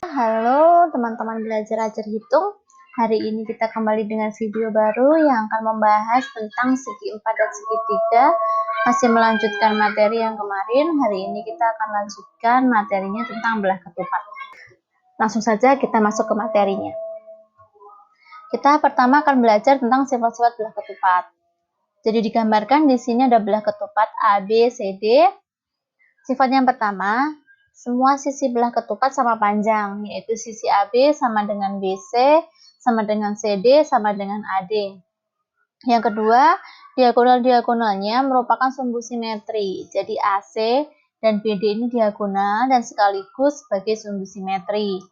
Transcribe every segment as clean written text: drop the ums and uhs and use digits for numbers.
Halo teman-teman belajar ajar hitung. Hari ini kita kembali dengan video baru yang akan membahas tentang segi 4 dan segi 3. Masih melanjutkan materi yang kemarin. Hari ini kita akan lanjutkan materinya tentang belah ketupat. Langsung saja kita masuk ke materinya. Kita pertama akan belajar tentang sifat-sifat belah ketupat. Jadi digambarkan di sini ada belah ketupat A, B, C, D. Sifat yang pertama, semua sisi belah ketupat sama panjang, yaitu sisi AB sama dengan BC, sama dengan CD, sama dengan AD. Yang kedua, diagonal-diagonalnya merupakan sumbu simetri, jadi AC dan BD ini diagonal dan sekaligus sebagai sumbu simetri.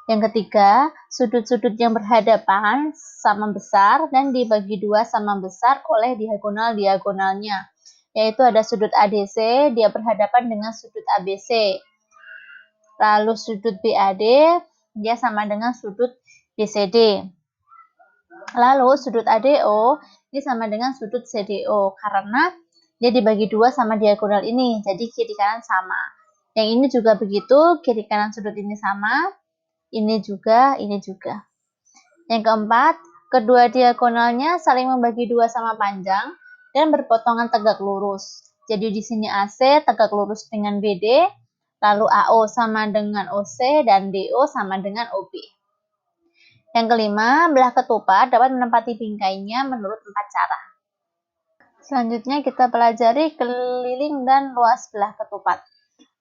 Yang ketiga, sudut-sudut yang berhadapan sama besar dan dibagi dua sama besar oleh diagonal-diagonalnya. Yaitu ada sudut ADC, dia berhadapan dengan sudut ABC. Lalu sudut BAD, dia sama dengan sudut BCD. Lalu sudut ADO, ini sama dengan sudut CDO, karena dia dibagi dua sama diagonal ini, jadi kiri kanan sama. Yang ini juga begitu, kiri kanan sudut ini sama, ini juga, ini juga. Yang keempat, kedua diagonalnya saling membagi dua sama panjang, dan berpotongan tegak lurus. Jadi di sini AC tegak lurus dengan BD, lalu AO sama dengan OC, dan DO sama dengan OB. Yang kelima, belah ketupat dapat menempati bingkainya menurut 4 cara. Selanjutnya kita pelajari keliling dan luas belah ketupat.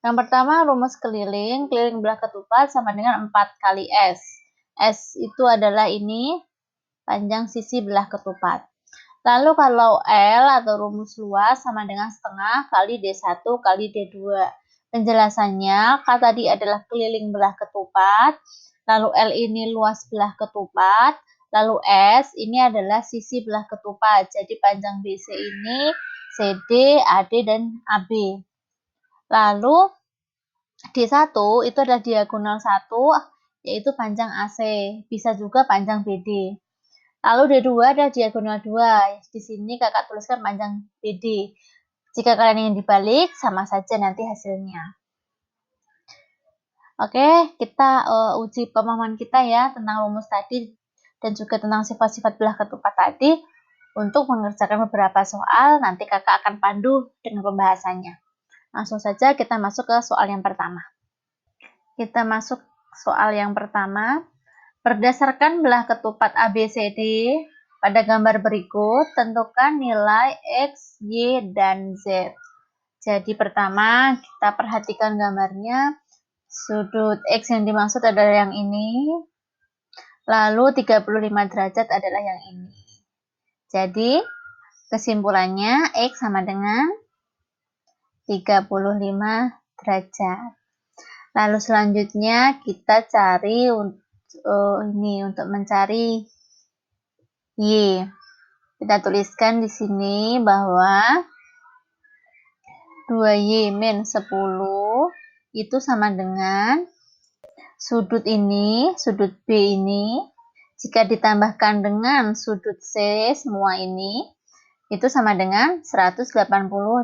Yang pertama, rumus keliling belah ketupat sama dengan 4 kali S. S itu adalah ini, panjang sisi belah ketupat. Lalu kalau L atau rumus luas sama dengan setengah kali D1 kali D2. Penjelasannya, K tadi adalah keliling belah ketupat, lalu L ini luas belah ketupat, lalu S ini adalah sisi belah ketupat. Jadi panjang BC ini CD, AD, dan AB. Lalu D1 itu adalah diagonal 1, yaitu panjang AC. Bisa juga panjang BD. Lalu D2 ada diagonal 2. Di sini kakak tuliskan panjang BD. Jika kalian ingin dibalik, sama saja nanti hasilnya. Oke, kita uji pemahaman kita ya tentang rumus tadi dan juga tentang sifat-sifat belah ketupat tadi. Untuk mengerjakan beberapa soal, nanti kakak akan pandu dengan pembahasannya. Langsung saja kita masuk ke soal yang pertama. Kita masuk soal yang pertama. Berdasarkan belah ketupat ABCD, pada gambar berikut, tentukan nilai X, Y, dan Z. Jadi pertama, kita perhatikan gambarnya. Sudut X yang dimaksud adalah yang ini. Lalu 35 derajat adalah yang ini. Jadi, kesimpulannya X sama dengan 35 derajat. Lalu selanjutnya kita cari untuk mencari Y. Kita tuliskan di sini bahwa 2Y min 10 itu sama dengan sudut ini, sudut B ini, jika ditambahkan dengan sudut C semua ini, itu sama dengan 180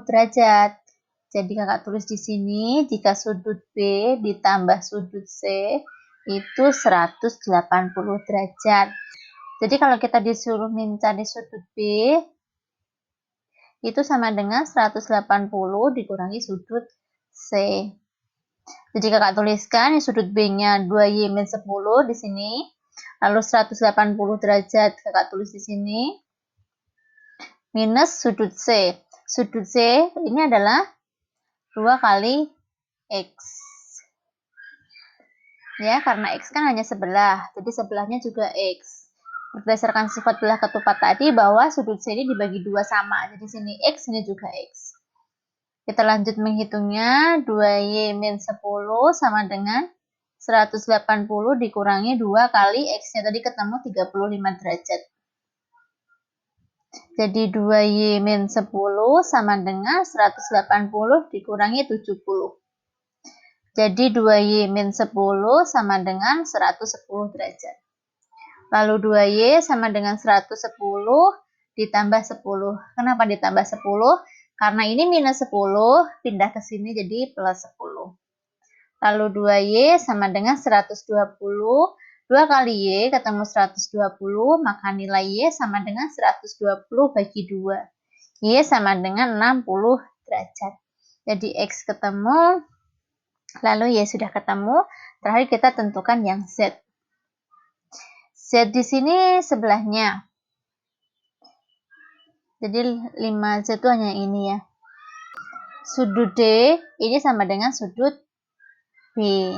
derajat. Jadi kakak tulis di sini, jika sudut B ditambah sudut C, itu 180 derajat. Jadi kalau kita disuruh mencari sudut B, itu sama dengan 180 dikurangi sudut C. Jadi kakak tuliskan sudut B-nya 2Y min 10 di sini. Lalu 180 derajat kakak tulis di sini. Minus sudut C. Sudut C ini adalah 2 kali X. Ya, karena X kan hanya sebelah. Jadi sebelahnya juga X. Berdasarkan sifat belah ketupat tadi bahwa sudut C ini dibagi dua sama. Jadi sini X, sini juga X. Kita lanjut menghitungnya. 2Y min 10 sama dengan 180 dikurangi 2 kali X-nya tadi ketemu 35 derajat. Jadi 2Y min 10 sama dengan 180 dikurangi 70. Jadi 2Y min 10 sama dengan 110 derajat. Lalu 2Y sama dengan 110 ditambah 10. Kenapa ditambah 10? Karena ini minus 10, pindah ke sini jadi plus 10. Lalu 2Y sama dengan 120. 2 kali Y ketemu 120, maka nilai Y sama dengan 120 bagi 2. Y sama dengan 60 derajat. Jadi X ketemu, lalu Y sudah ketemu. Terakhir kita tentukan yang Z. Z di sini sebelahnya. Jadi 5Z itu hanya ini ya. Sudut D ini sama dengan sudut B.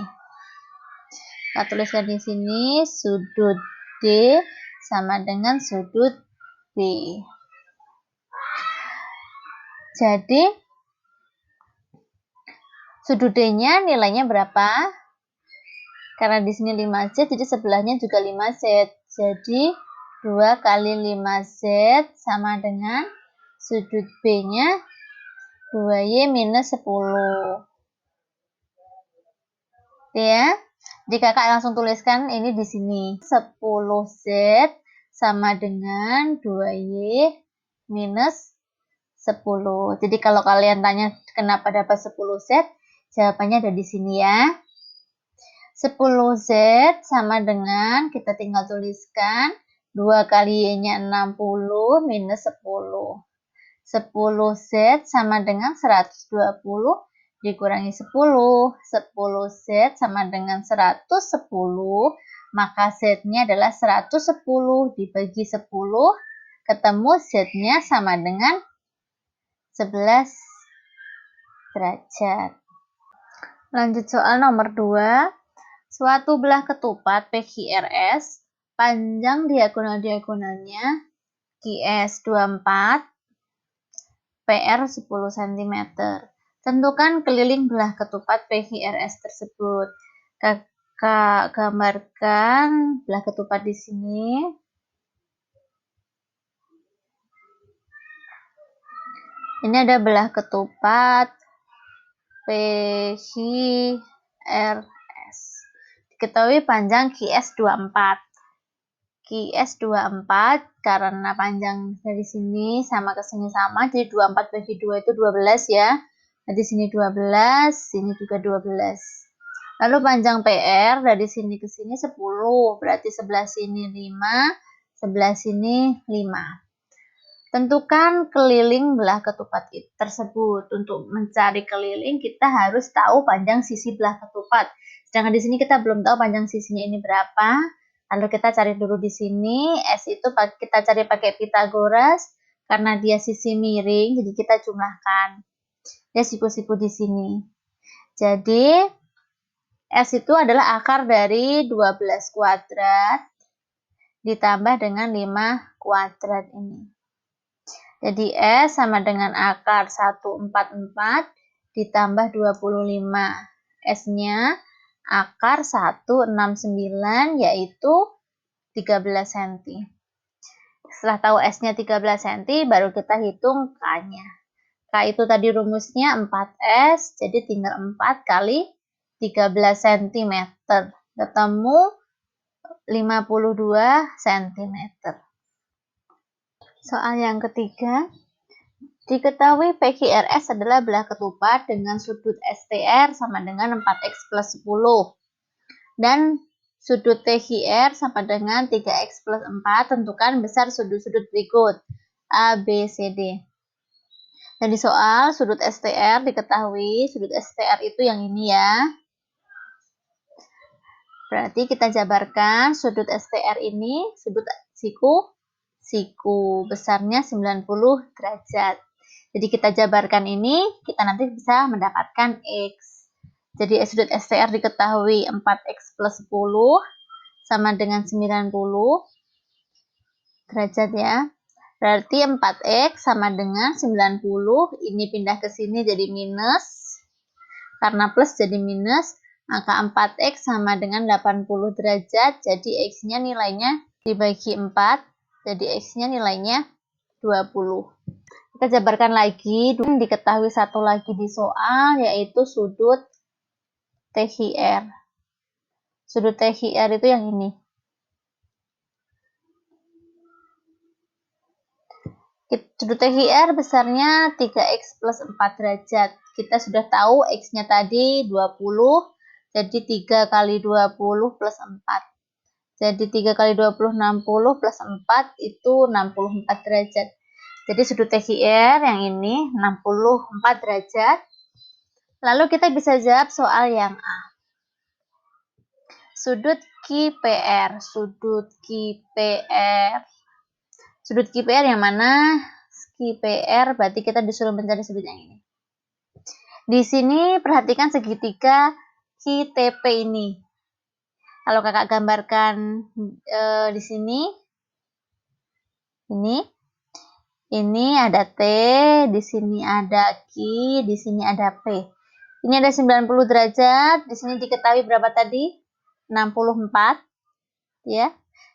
Kita tuliskan di sini sudut D sama dengan sudut B. Jadi sudut D-nya nilainya berapa? Karena di sini 5Z, jadi sebelahnya juga 5Z. Jadi 2 kali 5Z sama dengan sudut B-nya 2Y minus 10. Ya, jadi kakak langsung tuliskan ini di sini. 10Z sama dengan 2Y minus 10. Jadi kalau kalian tanya kenapa dapat 10Z, jawabannya ada di sini ya. 10Z sama dengan, kita tinggal tuliskan, 2 kali Y-nya 60 minus 10. 10Z sama dengan 120 dikurangi 10. 10Z sama dengan 110, maka Z-nya adalah 110 dibagi 10, ketemu Z-nya sama dengan 11 derajat. Lanjut soal nomor 2. Suatu belah ketupat PQRS, panjang diagonal-diagonalnya QS 24, PR 10 cm. Tentukan keliling belah ketupat PQRS tersebut. Kakak gambarkan belah ketupat di sini. Ini ada belah ketupat PQRS. Diketahui panjang QS 24. QS 24 karena panjang dari sini sama ke sini sama, jadi 24 bagi 2 itu 12 ya. Nah, di sini 12, sini juga 12. Lalu panjang PR dari sini ke sini 10, berarti sebelah sini 5, sebelah sini 5. Tentukan keliling belah ketupat tersebut. Untuk mencari keliling kita harus tahu panjang sisi belah ketupat. Sedangkan di sini kita belum tahu panjang sisinya ini berapa. Lalu kita cari dulu di sini, S itu kita cari pakai Pythagoras, karena dia sisi miring, jadi kita jumlahkan. Dia siku-siku di sini. Jadi, S itu adalah akar dari 12 kuadrat, ditambah dengan 5 kuadrat ini. Jadi, S sama dengan akar 144, ditambah 25. S-nya akar 169 yaitu 13 cm. Setelah tahu S-nya 13 cm, baru kita hitung K-nya. K itu tadi rumusnya 4S, jadi tinggal 4 kali 13 cm. Ketemu 52 cm. Soal yang ketiga. Diketahui PQRS adalah belah ketupat dengan sudut STR sama dengan 4X plus 10. Dan sudut TQR sama dengan 3X plus 4. Tentukan besar sudut-sudut berikut. A, B, C, D. Jadi soal sudut STR diketahui. Sudut STR itu yang ini ya. Berarti kita jabarkan sudut STR ini. Sudut siku besarnya 90 derajat. Jadi kita jabarkan ini, kita nanti bisa mendapatkan X. Jadi sudut STR diketahui 4X plus 10 sama dengan 90 derajat ya. Berarti 4X sama dengan 90, ini pindah ke sini jadi minus. Karena plus jadi minus, maka 4X sama dengan 80 derajat, jadi X-nya nilainya dibagi 4, jadi X-nya nilainya 20. Kita jabarkan lagi, diketahui satu lagi di soal, yaitu sudut TQR. Sudut TQR itu yang ini. Sudut TQR besarnya 3X plus 4 derajat. Kita sudah tahu X-nya tadi 20, Jadi 3 kali 20 plus 4. Jadi 3 kali 20, 60 plus 4 itu 64 derajat. Jadi sudut THR yang ini 64 derajat. Lalu kita bisa jawab soal yang A. Sudut QPR. Sudut QPR. Sudut QPR yang mana? QPR berarti kita disuruh mencari sudut yang ini. Di sini perhatikan segitiga QTP ini. Kalau kakak gambarkan di sini, ini ada T, di sini ada Q, di sini ada P. Ini ada 90 derajat, di sini diketahui berapa tadi? 64, ya.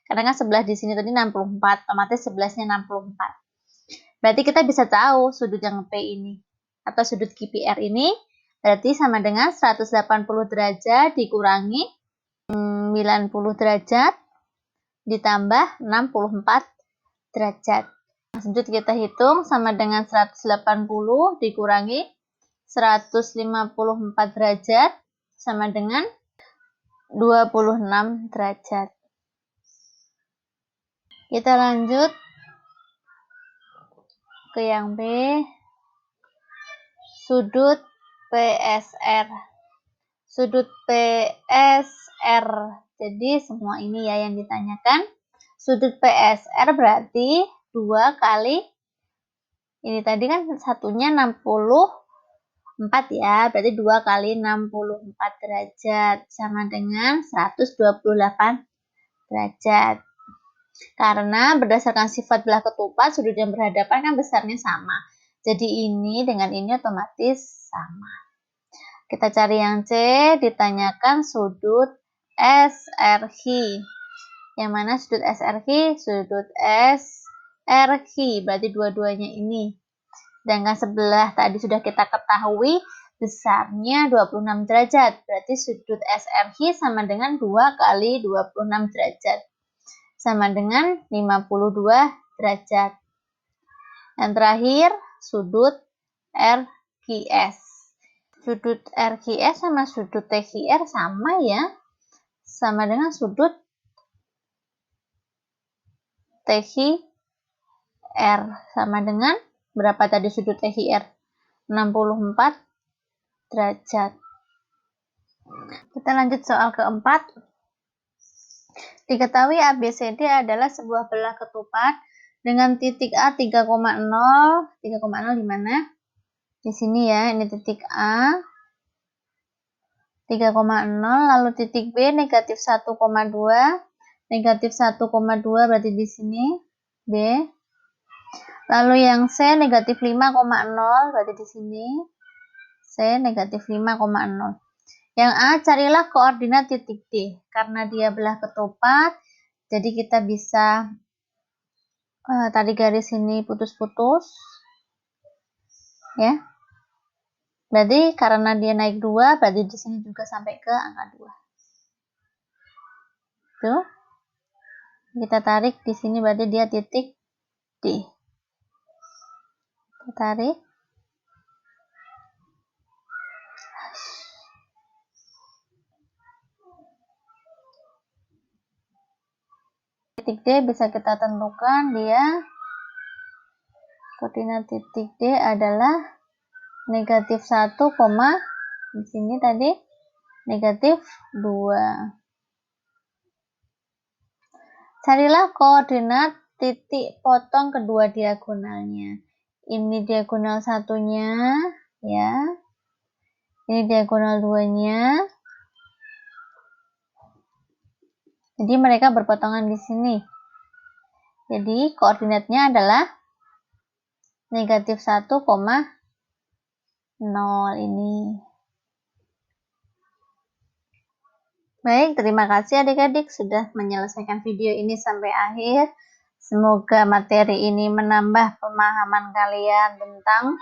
Karena kan sebelah di sini tadi 64, otomatis sebelahnya 64. Berarti kita bisa tahu sudut yang P ini, atau sudut QPR ini, berarti sama dengan 180 derajat dikurangi 90 derajat ditambah 64 derajat. Lanjut kita hitung sama dengan 180 dikurangi 154 derajat sama dengan 26 derajat. Kita lanjut ke yang B. Sudut PSR. Sudut PSR. Jadi semua ini ya yang ditanyakan. Sudut PSR berarti 2 kali, ini tadi kan satunya 64 ya, berarti 2 kali 64 derajat sama dengan 128 derajat. Karena berdasarkan sifat belah ketupat, sudut yang berhadapan kan besarnya sama. Jadi ini dengan ini otomatis sama. Kita cari yang C, ditanyakan sudut SRQ. Yang mana sudut SRQ? Sudut SRQ, berarti dua-duanya ini. Sedangkan sebelah tadi sudah kita ketahui besarnya 26 derajat. Berarti sudut SRQ sama dengan 2 kali 26 derajat. Sama dengan 52 derajat. Yang terakhir, sudut RQS. Sudut RQS sama sudut TQR sama ya. Sama dengan sudut TQR. Sama dengan berapa tadi sudut TQR? 64 derajat. Kita lanjut soal keempat. Diketahui ABCD adalah sebuah belah ketupat dengan titik A 3,0. 3,0 di mana? Di sini ya, ini titik A 3,0, lalu titik B negatif 1,2. Negatif 1,2 berarti di sini B. Lalu yang C negatif 5,0 berarti di sini C negatif 5,0. Yang A, carilah koordinat titik D. Karena dia belah ketupat, jadi kita bisa tarik garis ini putus-putus. Ya. Berarti karena dia naik 2, berarti di sini juga sampai ke angka 2. Tuh. Kita tarik di sini berarti dia titik D. Kita tarik. Titik D bisa kita tentukan dia koordinat titik D adalah negatif 1, di sini tadi negatif 2. Carilah koordinat titik potong kedua diagonalnya. Ini diagonal satunya, ya. Ini diagonal 2-nya. Jadi mereka berpotongan di sini. Jadi koordinatnya adalah negatif 1,0 ini. Baik, terima kasih adik-adik sudah menyelesaikan video ini sampai akhir. Semoga materi ini menambah pemahaman kalian tentang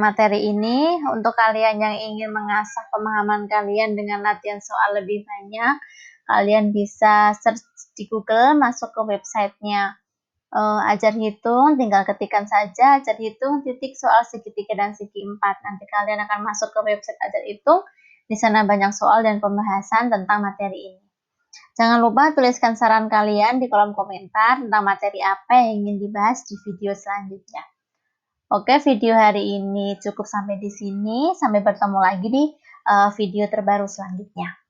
materi ini. Untuk kalian yang ingin mengasah pemahaman kalian dengan latihan soal lebih banyak, kalian bisa search di Google, masuk ke websitenya Ajar Hitung, tinggal ketikkan saja Ajar Hitung titik soal segitiga dan segi 4. Nanti kalian akan masuk ke website Ajar Hitung. Di sana banyak soal dan pembahasan tentang materi ini. Jangan lupa tuliskan saran kalian di kolom komentar tentang materi apa yang ingin dibahas di video selanjutnya. Oke, video hari ini cukup sampai di sini. Sampai bertemu lagi di video terbaru selanjutnya.